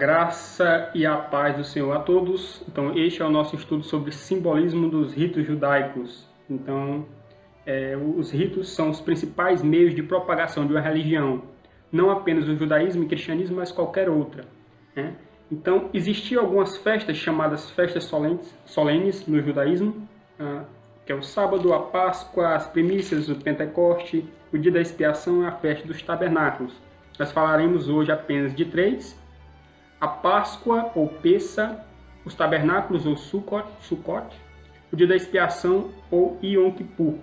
graça e a paz do Senhor a todos. Então, este é o nosso estudo sobre simbolismo dos ritos judaicos. Então, os ritos são os principais meios de propagação de uma religião, não apenas o judaísmo e o cristianismo, mas qualquer outra, né? Então, existiam algumas festas chamadas festas solenes no judaísmo, que é o sábado, a Páscoa, as primícias, o Pentecoste, o dia da expiação e a festa dos tabernáculos. Nós falaremos hoje apenas de três: a Páscoa ou Pessa, os tabernáculos ou Sukkot, o dia da expiação ou Yom Kippur.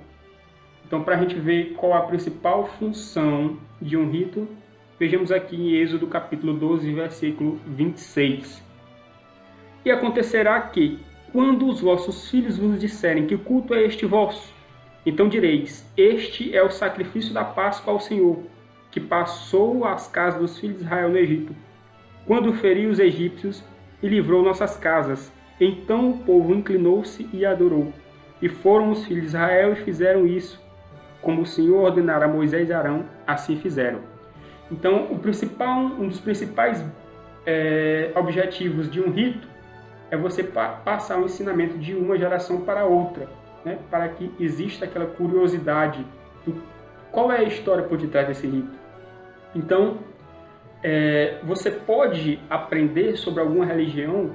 Então, para a gente ver qual a principal função de um rito, vejamos aqui em Êxodo capítulo 12, versículo 26. E acontecerá que, quando os vossos filhos vos disserem que culto é este vosso, então direis: este é o sacrifício da Páscoa ao Senhor, que passou às casas dos filhos de Israel no Egito, quando feriu os egípcios e livrou nossas casas. Então o povo inclinou-se e adorou. E foram os filhos de Israel e fizeram isso, como o Senhor ordenara a Moisés e Arão, assim fizeram. Então, um dos principais objetivos de um rito é você passar o ensinamento de uma geração para outra, né? Para que exista aquela curiosidade do qual é a história por detrás desse rito. Então, você pode aprender sobre alguma religião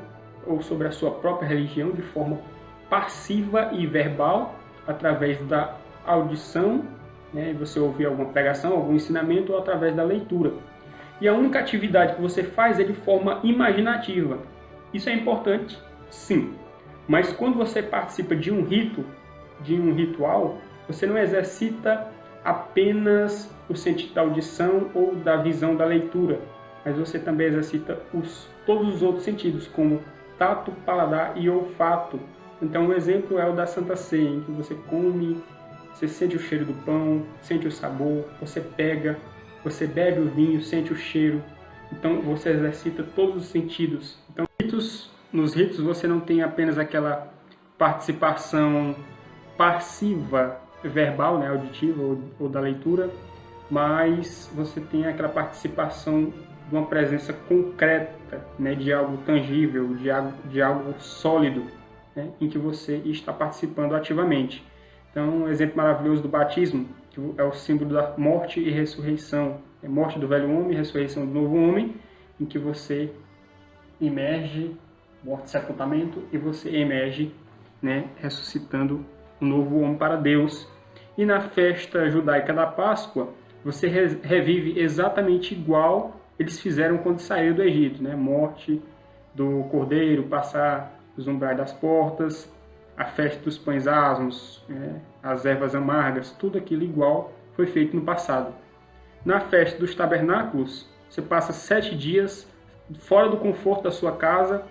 ou sobre a sua própria religião de forma passiva e verbal, através da audição, né? Você ouvir alguma pregação, algum ensinamento, ou através da leitura. E a única atividade que você faz é de forma imaginativa. Isso é importante, sim. Mas quando você participa de um rito, de um ritual, você não exercita apenas o sentido da audição ou da visão da leitura, mas você também exercita todos os outros sentidos, como tato, paladar e olfato. Então, um exemplo é o da Santa Ceia, em que você come, você sente o cheiro do pão, sente o sabor, você pega, você bebe o vinho, sente o cheiro. Então, você exercita todos os sentidos. Então, nos ritos você não tem apenas aquela participação passiva, verbal, né, auditiva ou da leitura, mas você tem aquela participação de uma presença concreta, né, de algo tangível, de algo sólido, né, em que você está participando ativamente. Então, um exemplo maravilhoso do batismo, que é o símbolo da morte e ressurreição, é morte do velho homem e ressurreição do novo homem, em que você emerge, morte e sepultamento, e você emerge, né, ressuscitando um novo homem para Deus. E na festa judaica da Páscoa, você revive exatamente igual eles fizeram quando saíram do Egito, né? Morte do cordeiro, passar os umbrais das portas, a festa dos pães asmos, né? As ervas amargas, tudo aquilo igual foi feito no passado. Na festa dos tabernáculos, você passa 7 dias fora do conforto da sua casa,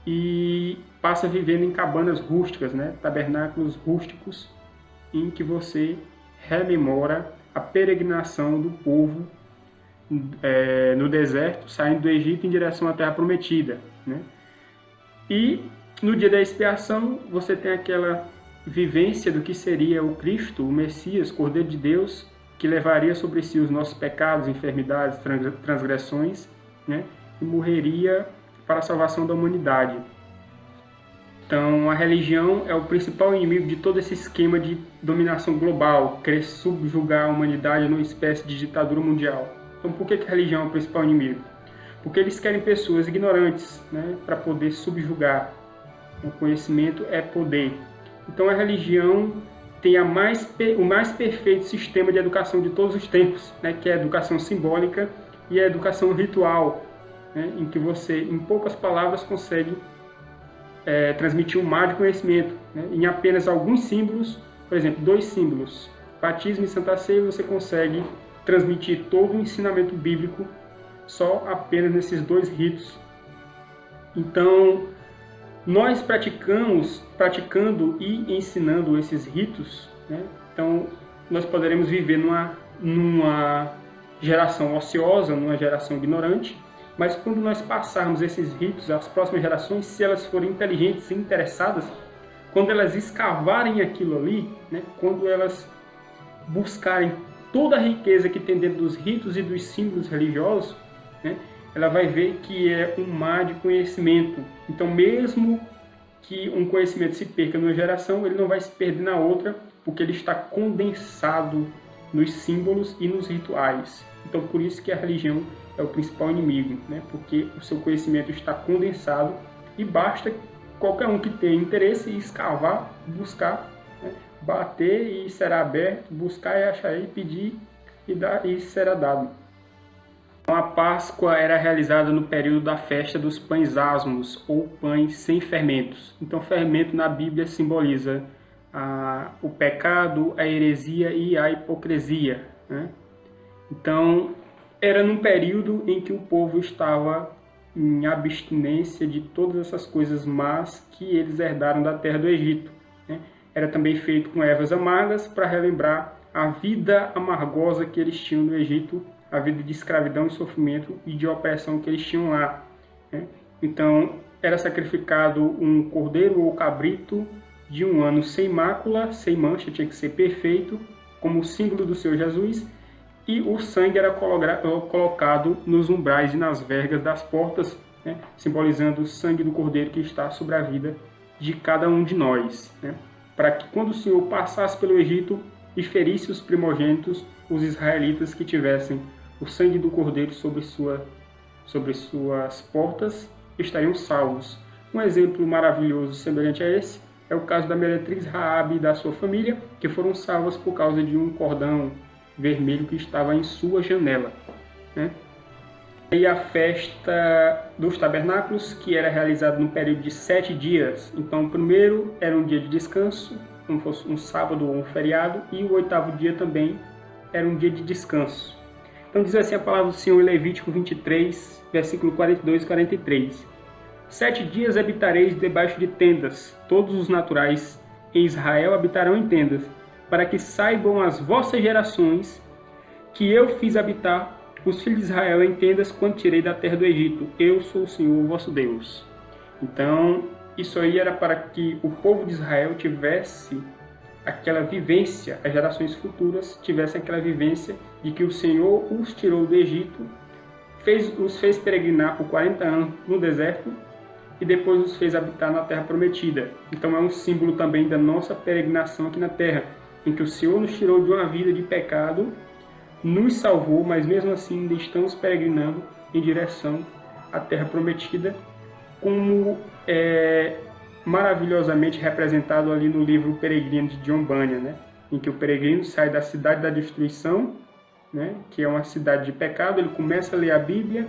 e passa vivendo em cabanas rústicas, né? Tabernáculos rústicos, em que você rememora a peregrinação do povo no deserto, saindo do Egito em direção à Terra Prometida, né? E no dia da expiação você tem aquela vivência do que seria o Cristo, o Messias, Cordeiro de Deus, que levaria sobre si os nossos pecados, enfermidades, transgressões, né? E morreria para a salvação da humanidade. Então, a religião é o principal inimigo de todo esse esquema de dominação global, querer subjugar a humanidade numa espécie de ditadura mundial. Então, por que a religião é o principal inimigo? Porque eles querem pessoas ignorantes, né, para poder subjugar. O conhecimento é poder. Então, a religião tem o mais perfeito sistema de educação de todos os tempos, né, que é a educação simbólica e a educação ritual, né, em que você, em poucas palavras, consegue transmitir um mar de conhecimento, né? Em apenas alguns símbolos, por exemplo, 2 símbolos, batismo e Santa Ceia, você consegue transmitir todo o ensinamento bíblico só apenas nesses 2 ritos. Então, nós praticando e ensinando esses ritos, né? Então, nós poderemos viver numa geração ociosa, numa geração ignorante, mas quando nós passarmos esses ritos às próximas gerações, se elas forem inteligentes e interessadas, quando elas escavarem aquilo ali, né, quando elas buscarem toda a riqueza que tem dentro dos ritos e dos símbolos religiosos, né, ela vai ver que é um mar de conhecimento. Então, mesmo que um conhecimento se perca numa geração, ele não vai se perder na outra, porque ele está condensado nos símbolos e nos rituais. Então, por isso que a religião é o principal inimigo, né? Porque o seu conhecimento está condensado e basta qualquer um que tenha interesse em escavar, buscar, né? Bater e será aberto, buscar e achar e pedir e será dado. Então, a Páscoa era realizada no período da festa dos pães asmos, ou pães sem fermentos. Então, fermento na Bíblia simboliza o pecado, a heresia e a hipocrisia, né? Então, era num período em que o povo estava em abstinência de todas essas coisas más que eles herdaram da terra do Egito, né? Era também feito com ervas amargas para relembrar a vida amargosa que eles tinham no Egito, a vida de escravidão e sofrimento e de opressão que eles tinham lá, né? Então, era sacrificado um cordeiro ou cabrito de 1 ano sem mácula, sem mancha, tinha que ser perfeito, como símbolo do Senhor Jesus, e o sangue era colocado nos umbrais e nas vergas das portas, né? Simbolizando o sangue do cordeiro que está sobre a vida de cada um de nós, né? Para que quando o Senhor passasse pelo Egito e ferisse os primogênitos, os israelitas que tivessem o sangue do cordeiro sobre suas portas estariam salvos. Um exemplo maravilhoso semelhante a esse é o caso da meretriz Raabe e da sua família, que foram salvas por causa de um cordão vermelho que estava em sua janela, né? E a festa dos tabernáculos, que era realizada no período de 7 dias. Então, o primeiro era um dia de descanso, como fosse um sábado ou um feriado, e o 8º dia também era um dia de descanso. Então, diz assim a palavra do Senhor em Levítico 23, versículo 42 e 43. 7 dias habitareis debaixo de tendas, todos os naturais em Israel habitarão em tendas, para que saibam as vossas gerações que eu fiz habitar os filhos de Israel em tendas quando tirei da terra do Egito. Eu sou o Senhor, vosso Deus. Então, isso aí era para que o povo de Israel tivesse aquela vivência, as gerações futuras tivessem aquela vivência de que o Senhor os tirou do Egito, os fez peregrinar por 40 anos no deserto e depois os fez habitar na terra prometida. Então é um símbolo também da nossa peregrinação aqui na terra, em que o Senhor nos tirou de uma vida de pecado, nos salvou, mas mesmo assim ainda estamos peregrinando em direção à terra prometida, como maravilhosamente representado ali no livro Peregrino de John Bunyan, né? Em que o peregrino sai da cidade da destruição, né? Que é uma cidade de pecado, ele começa a ler a Bíblia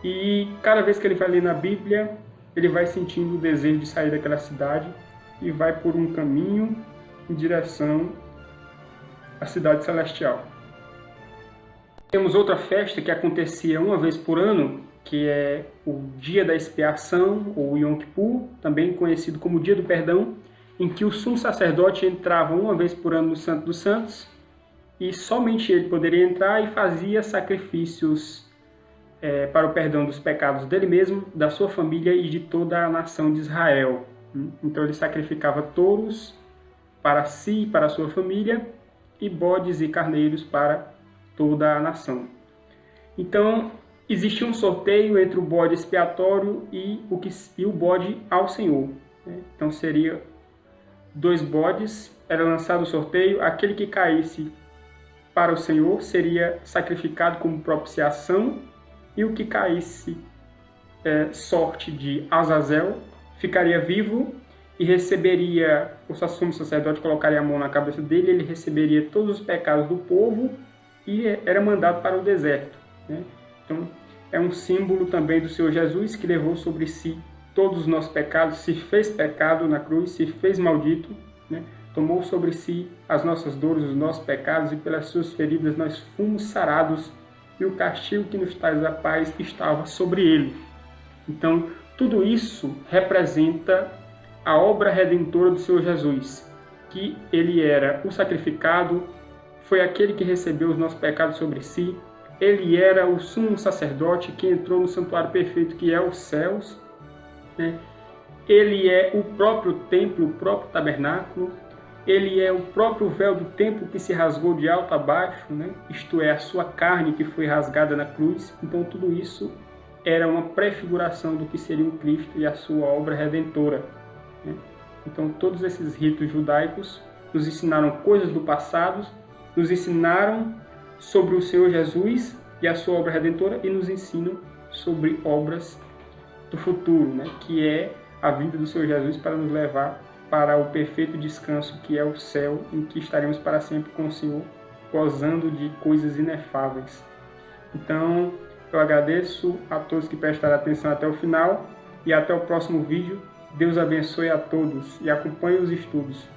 e cada vez que ele vai ler na Bíblia, ele vai sentindo o desejo de sair daquela cidade e vai por um caminho em direção à cidade celestial. Temos outra festa que acontecia uma vez por ano, que é o Dia da Expiação, ou Yom Kippur, também conhecido como Dia do Perdão, em que o sumo sacerdote entrava uma vez por ano no Santo dos Santos, e somente ele poderia entrar e fazia sacrifícios para o perdão dos pecados dele mesmo, da sua família e de toda a nação de Israel. Então ele sacrificava touros para si e para a sua família, e bodes e carneiros para toda a nação. Então, existia um sorteio entre o bode expiatório e o bode ao Senhor, né? Então, seria 2 bodes, era lançado o sorteio, aquele que caísse para o Senhor seria sacrificado como propiciação, e o que caísse sorte de Azazel ficaria vivo e receberia, o sumo sacerdote colocaria a mão na cabeça dele, ele receberia todos os pecados do povo e era mandado para o deserto, né? Então, é um símbolo também do Senhor Jesus, que levou sobre si todos os nossos pecados, se fez pecado na cruz, se fez maldito, né? Tomou sobre si as nossas dores, os nossos pecados, e pelas suas feridas nós fomos sarados, e o castigo que nos traz a paz estava sobre ele. Então, tudo isso representa a obra redentora do Senhor Jesus, que ele era o sacrificado, foi aquele que recebeu os nossos pecados sobre si, ele era o sumo sacerdote que entrou no santuário perfeito, que é os céus, né? Ele é o próprio templo, o próprio tabernáculo, ele é o próprio véu do templo que se rasgou de alto a baixo, né? Isto é, a sua carne que foi rasgada na cruz. Então tudo isso era uma prefiguração do que seria o Cristo e a sua obra redentora, né? Então, todos esses ritos judaicos nos ensinaram coisas do passado, nos ensinaram sobre o Senhor Jesus e a sua obra redentora e nos ensinam sobre obras do futuro, né? Que é a vida do Senhor Jesus para nos levar para o perfeito descanso que é o céu, em que estaremos para sempre com o Senhor, gozando de coisas inefáveis. Então, eu agradeço a todos que prestaram atenção até o final e até o próximo vídeo. Deus abençoe a todos e acompanhe os estudos.